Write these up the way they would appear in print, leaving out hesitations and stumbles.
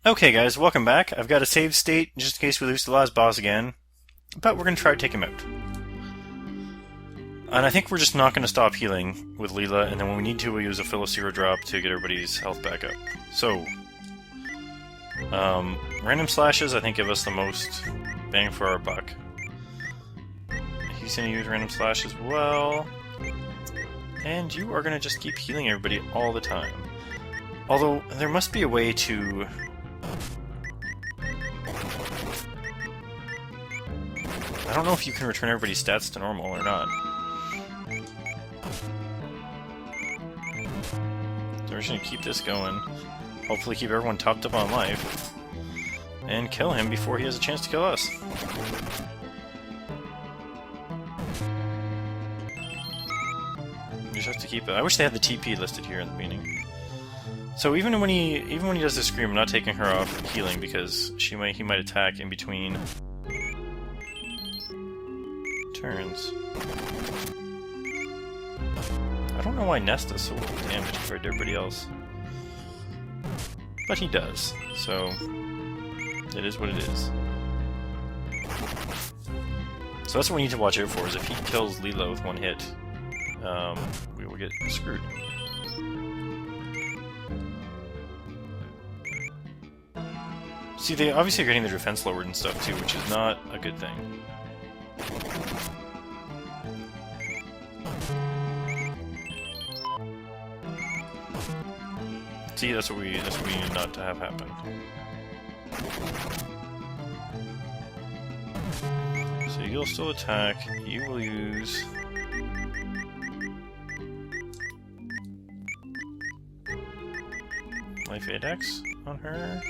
Okay guys, welcome back. I've got a save state just in case we lose the last boss again, but we're going to try to take him out. And I think we're just not going to stop healing with Leela, and then when we need to, we'll use a Filosiran drop to get everybody's health back up. So, random slashes I think give us the most bang for our buck. He's going to use random slash as well. And you are going to just keep healing everybody all the time. Although, there must be a way to... I don't know if you can return everybody's stats to normal or not. So we're just going to keep this going. Hopefully keep everyone topped up on life. And kill him before he has a chance to kill us. You just have to keep it. I wish they had the TP listed here in the beginning. So even when he does the scream, I'm not taking her off healing because he might attack in between turns. I don't know why Nest does so little damage compared to everybody else. But he does, so it is what it is. So that's what we need to watch out for, is if he kills Leela with one hit, we will get screwed. See, they obviously are getting their defense lowered and stuff too, which is not a good thing. See, that's what we need not to have happen. So you'll still attack. You will use Life 8x on her.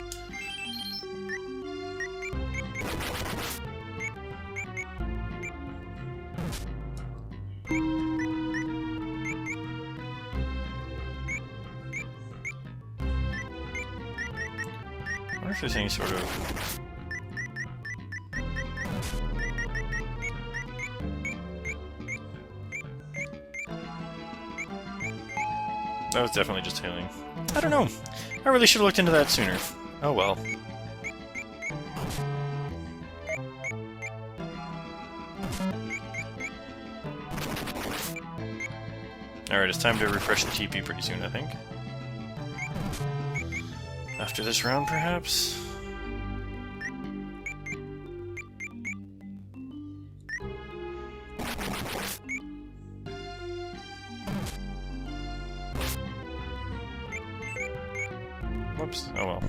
I wonder if there's any sort of... That was definitely just healing. I don't know. I really should have looked into that sooner. Oh well. Alright, it's time to refresh the TP pretty soon, I think. After this round, perhaps? Whoops. Oh well.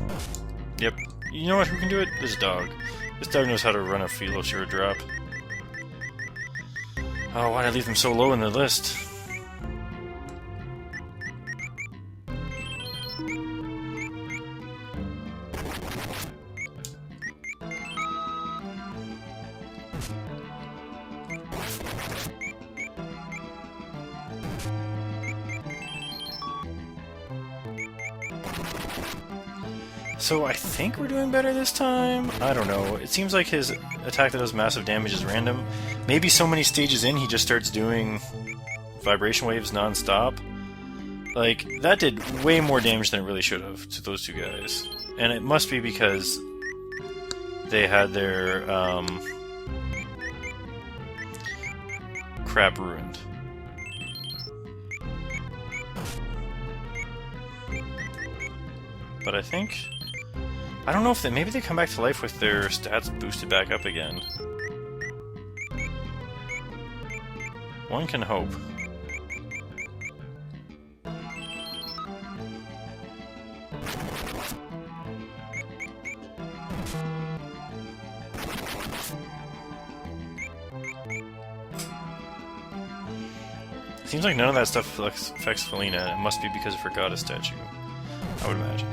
Yep. You know what? Who can do it? This dog. This dog knows how to run a Filosiran drop. Oh, why'd I leave them so low in the list? So I think we're doing better this time? I don't know. It seems like his attack that does massive damage is random. Maybe so many stages in he just starts doing vibration waves non-stop. Like, that did way more damage than it really should have to those two guys. And it must be because they had their crap ruined. But I think... I don't know if maybe they come back to life with their stats boosted back up again. One can hope. Seems like none of that stuff affects Filena. It must be because of her goddess statue, I would imagine.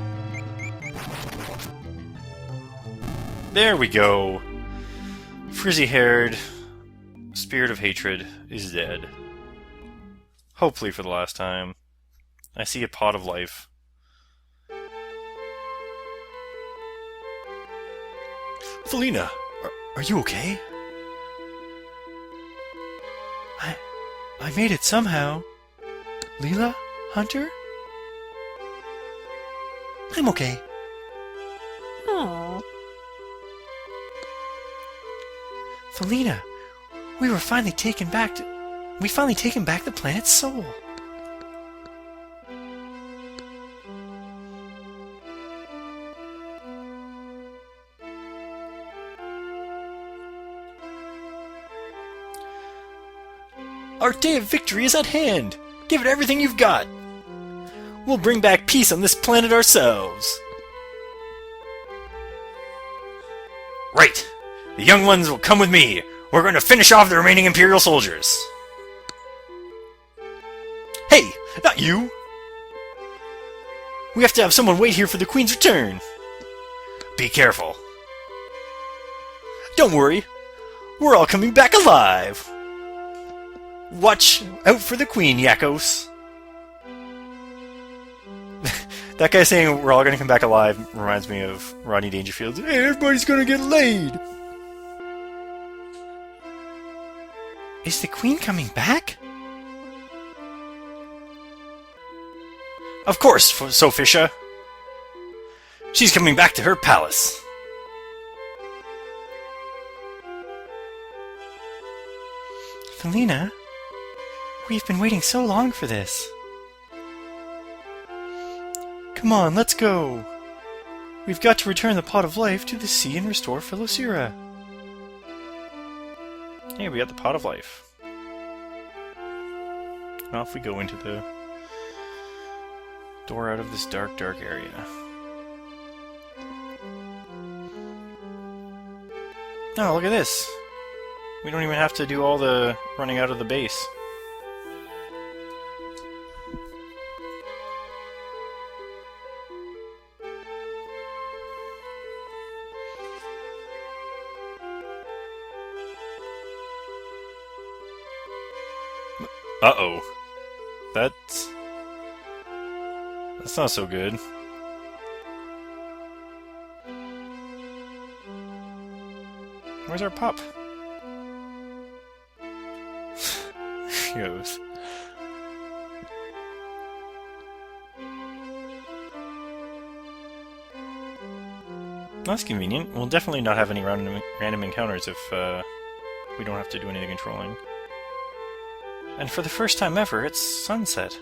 There we go! Frizzy-haired Spirit of Hatred is dead. Hopefully for the last time. I see a pot of life. Filena, are you okay? I made it somehow. Leela? Hunter? I'm okay. Aww. Filena, we finally taken back the planet's soul. Our day of victory is at hand! Give it everything you've got! We'll bring back peace on this planet ourselves! Right! The young ones will come with me! We're going to finish off the remaining Imperial soldiers! Hey! Not you! We have to have someone wait here for the Queen's return! Be careful. Don't worry! We're all coming back alive! Watch out for the Queen, Yakos! That guy saying we're all gonna come back alive reminds me of Rodney Dangerfield's "Hey, everybody's gonna get laid!" Is the Queen coming back? Of course, Sophisha! She's coming back to her palace! Filena, we've been waiting so long for this. Come on, let's go! We've got to return the Pot of Life to the sea and restore Filosiran. Hey, we got the Pot of Life. Now if we go into the door out of this dark, dark area. Oh, look at this! We don't even have to do all the running out of the base. Uh-oh. That's not so good. Where's our pup? He goes. That's convenient. We'll definitely not have any random encounters if we don't have to do anything controlling. And for the first time ever, it's sunset.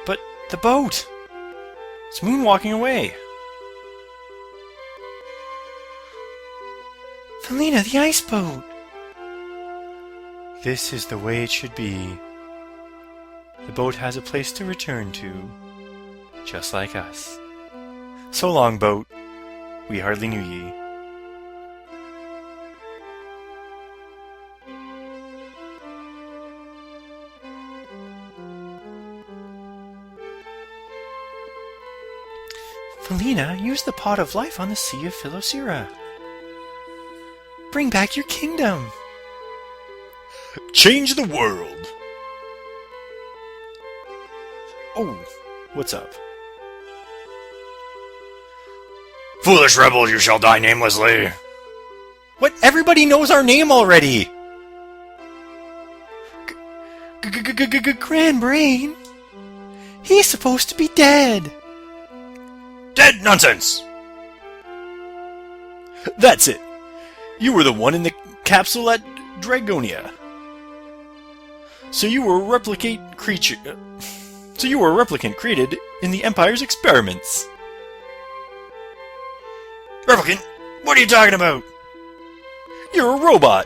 But the boat! It's moonwalking away! Filena, the ice boat! This is the way it should be. The boat has a place to return to, just like us. So long, boat. We hardly knew ye. Filena, use the Pot of Life on the Sea of Filosiran. Bring back your kingdom! Change the world! Oh, what's up? Foolish rebel, you shall die namelessly! What? Everybody knows our name already! Grand Brain? He's supposed to be dead! Dead nonsense! That's it! You were the one in the capsule at Dragonia. So you were a replicant created in the Empire's experiments. Replicant? What are you talking about? You're a robot!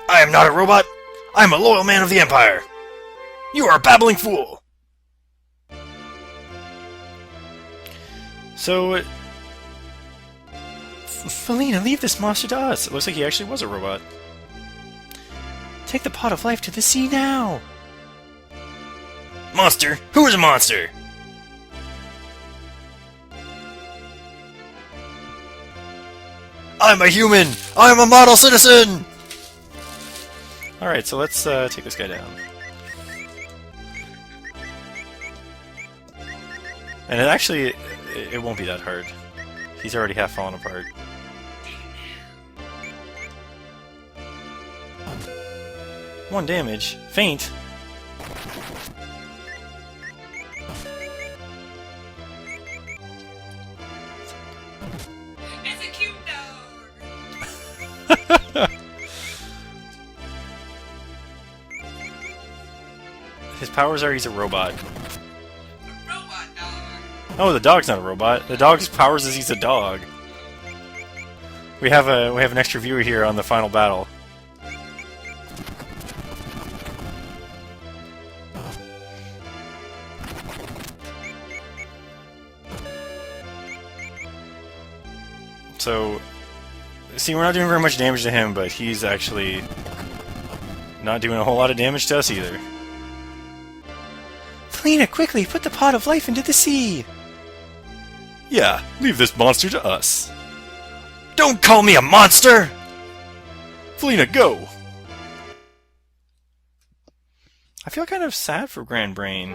I am not a robot! I am a loyal man of the Empire! You are a babbling fool! So, Filena, leave this monster to us. It looks like he actually was a robot. Take the Pot of Life to the sea now! Monster? Who is a monster? I'm a human! I'm a model citizen! Alright, so let's take this guy down. And it won't be that hard. He's already half fallen apart. One damage. Faint. His powers are he's a robot. Robot dog. Oh, the dog's not a robot. The dog's powers is he's a dog. We have an extra viewer here on the final battle. So, see, we're not doing very much damage to him, but he's actually not doing a whole lot of damage to us either. Filena, quickly, put the pot of life into the sea! Yeah, leave this monster to us. Don't call me a monster! Filena, go! I feel kind of sad for Grand Brain.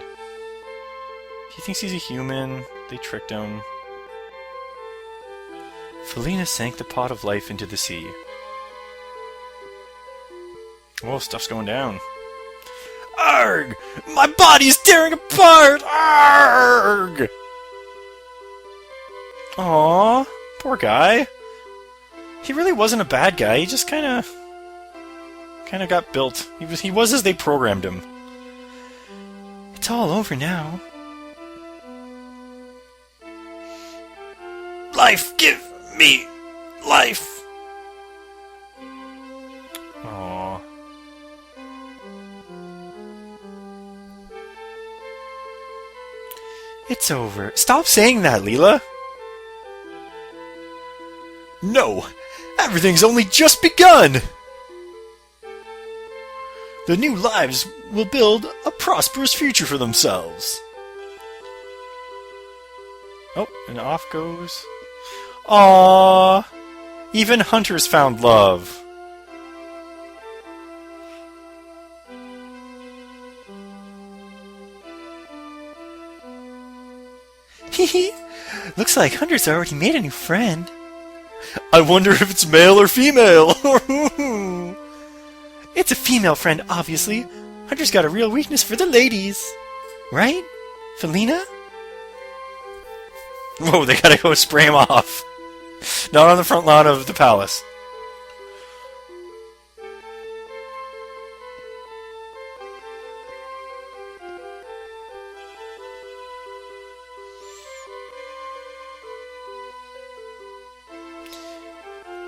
He thinks he's a human. They tricked him. Filena sank the pot of life into the sea. Whoa, stuff's going down. Arg! My body's tearing apart! Arg! Aww, poor guy. He really wasn't a bad guy. He just kind of got built. He was as they programmed him. It's all over now. Life, give me life. Aww. It's over. Stop saying that, Leela. No! Everything's only just begun! The new lives will build a prosperous future for themselves. Oh, and off goes. Aww! Even hunters found love. Hehe! Looks like Hunter's already made a new friend. I wonder if it's male or female! It's a female friend, obviously. Hunter's got a real weakness for the ladies. Right? Filena? Whoa, they gotta go spray him off. Not on the front lawn of the palace.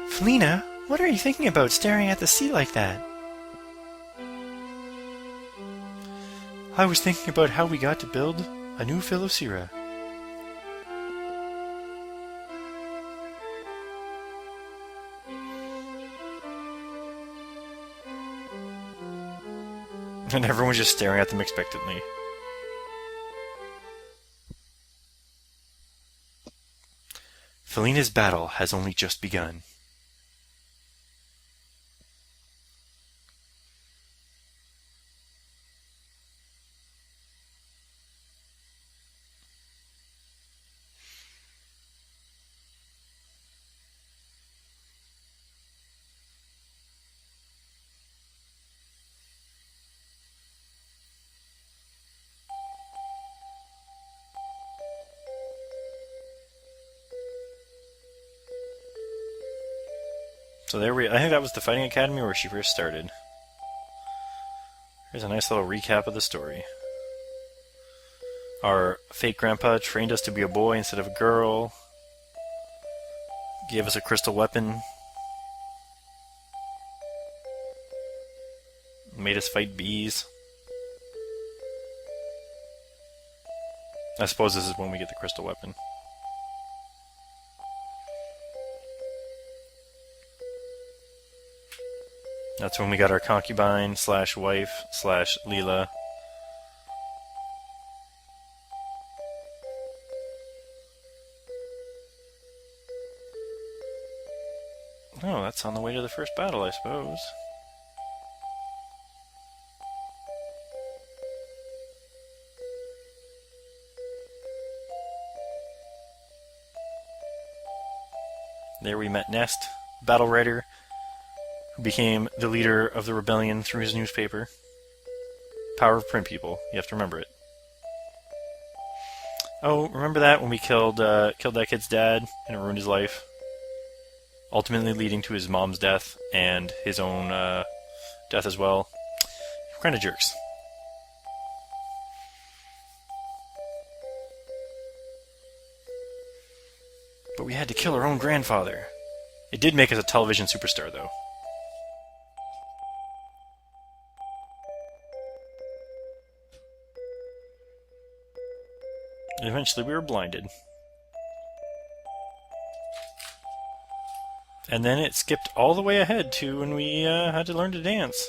Filena, what are you thinking about staring at the sea like that? I was thinking about how we got to build a new Filosiran. And everyone's just staring at them expectantly. Filena's battle has only just begun. So there I think that was the Fighting Academy where she first started. Here's a nice little recap of the story. Our fake grandpa trained us to be a boy instead of a girl. Gave us a crystal weapon. Made us fight bees. I suppose this is when we get the crystal weapon. That's when we got our concubine slash wife slash Leela. Oh, that's on the way to the first battle, I suppose. There we met Nest, battle writer, who became the leader of the rebellion through his newspaper. Power of print, people. You have to remember it. Oh, remember that when we killed that kid's dad and it ruined his life? Ultimately leading to his mom's death and his own death as well. We're kind of jerks. But we had to kill our own grandfather. It did make us a television superstar, though. And eventually we were blinded. And then it skipped all the way ahead to when we had to learn to dance.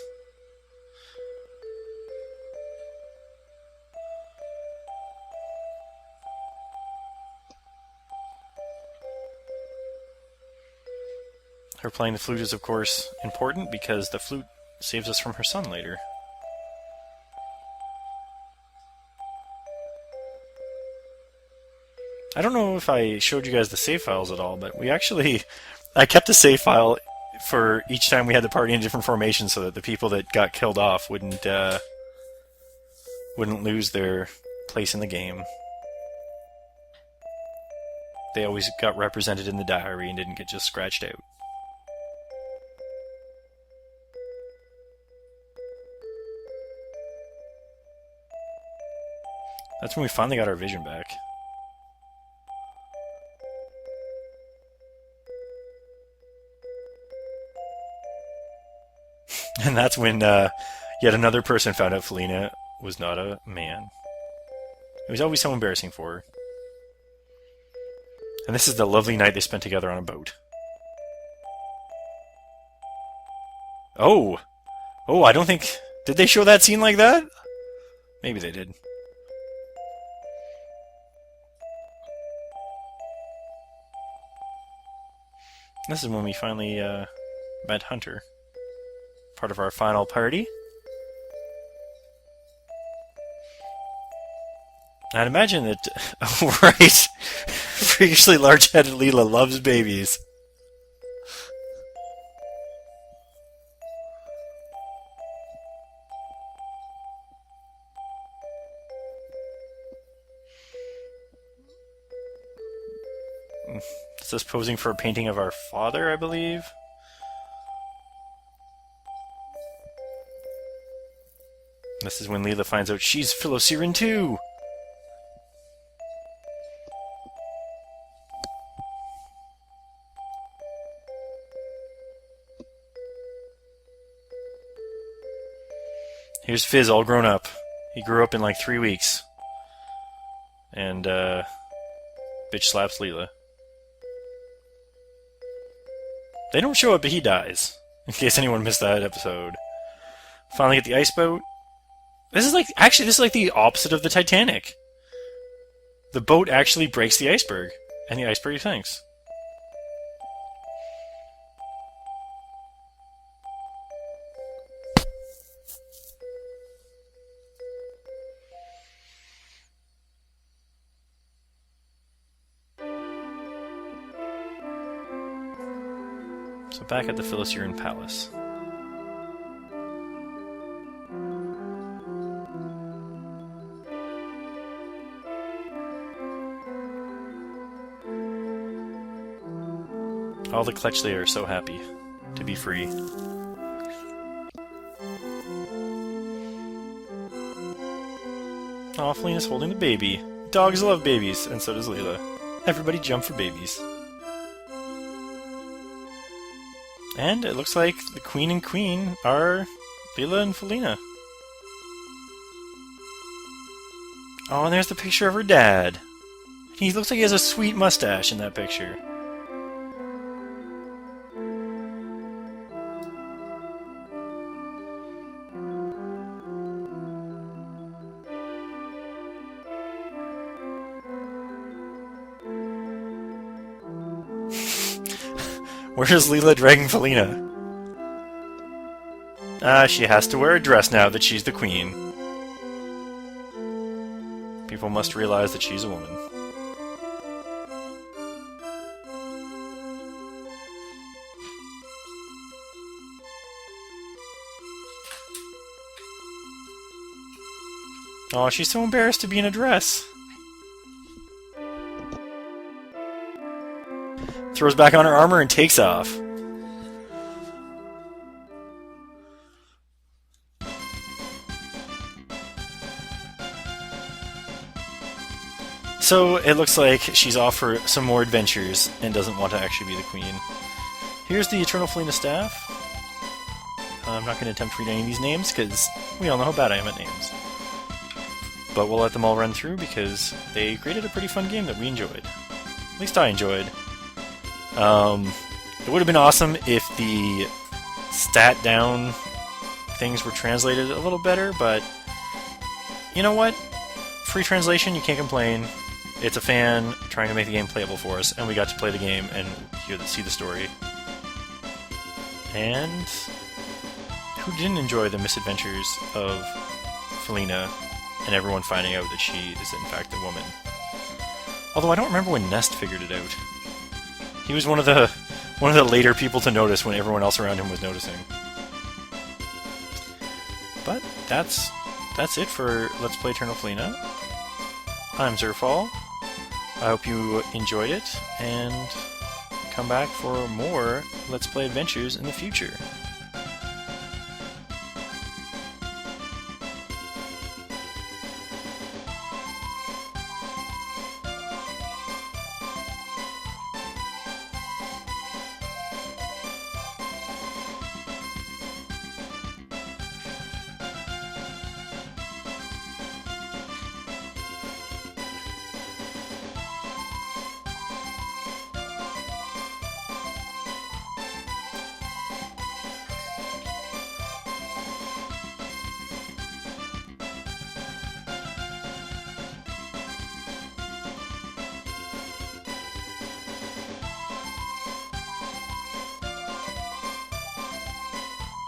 Her playing the flute is, of course, important because the flute saves us from her son later. I don't know if I showed you guys the save files at all, but we actually... I kept a save file for each time we had the party in different formations so that the people that got killed off wouldn't lose their place in the game. They always got represented in the diary and didn't get just scratched out. That's when we finally got our vision back. And that's when yet another person found out Filena was not a man. It was always so embarrassing for her. And this is the lovely night they spent together on a boat. Oh! Oh, I don't think... Did they show that scene like that? Maybe they did. This is when we finally met Hunter. Part of our final party. I'd imagine that... Oh, right! Freakishly large-headed Leela loves babies. This is posing for a painting of our father, I believe. This is when Leela finds out she's Filosiran too! Here's Fizz all grown up. He grew up in like 3 weeks. And, bitch slaps Leela. They don't show up, but he dies. In case anyone missed that episode. Finally get the ice boat. This is like, actually, this is like the opposite of the Titanic. The boat actually breaks the iceberg, and the iceberg sinks. So back at the Filosiran Palace. All the Kletchley are so happy to be free. Aw, Filena's holding the baby. Dogs love babies, and so does Leela. Everybody jump for babies. And it looks like the Queen and Queen are Leela and Filena. Oh, and there's the picture of her dad. He looks like he has a sweet mustache in that picture. Where's Leela dragging Filena? She has to wear a dress now that she's the queen. People must realize that she's a woman. Oh, she's so embarrassed to be in a dress. Throws back on her armor and takes off. So it looks like she's off for some more adventures and doesn't want to actually be the queen. Here's the Eternal Filena staff. I'm not going to attempt to read any of these names because we all know how bad I am at names. But we'll let them all run through because they created a pretty fun game that we enjoyed. At least I enjoyed. It would have been awesome if the stat down things were translated a little better, but you know what? Free translation, you can't complain. It's a fan trying to make the game playable for us, and we got to play the game and see the story. And who didn't enjoy the misadventures of Filena and everyone finding out that she is in fact a woman? Although I don't remember when Nest figured it out. He was one of the later people to notice when everyone else around him was noticing. But that's it for Let's Play Eternal Filena. I'm Zerfall. I hope you enjoyed it, and come back for more Let's Play adventures in the future.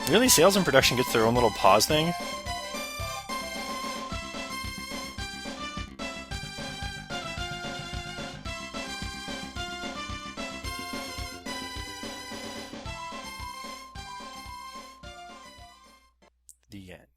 Really, sales and production gets their own little pause thing? The end.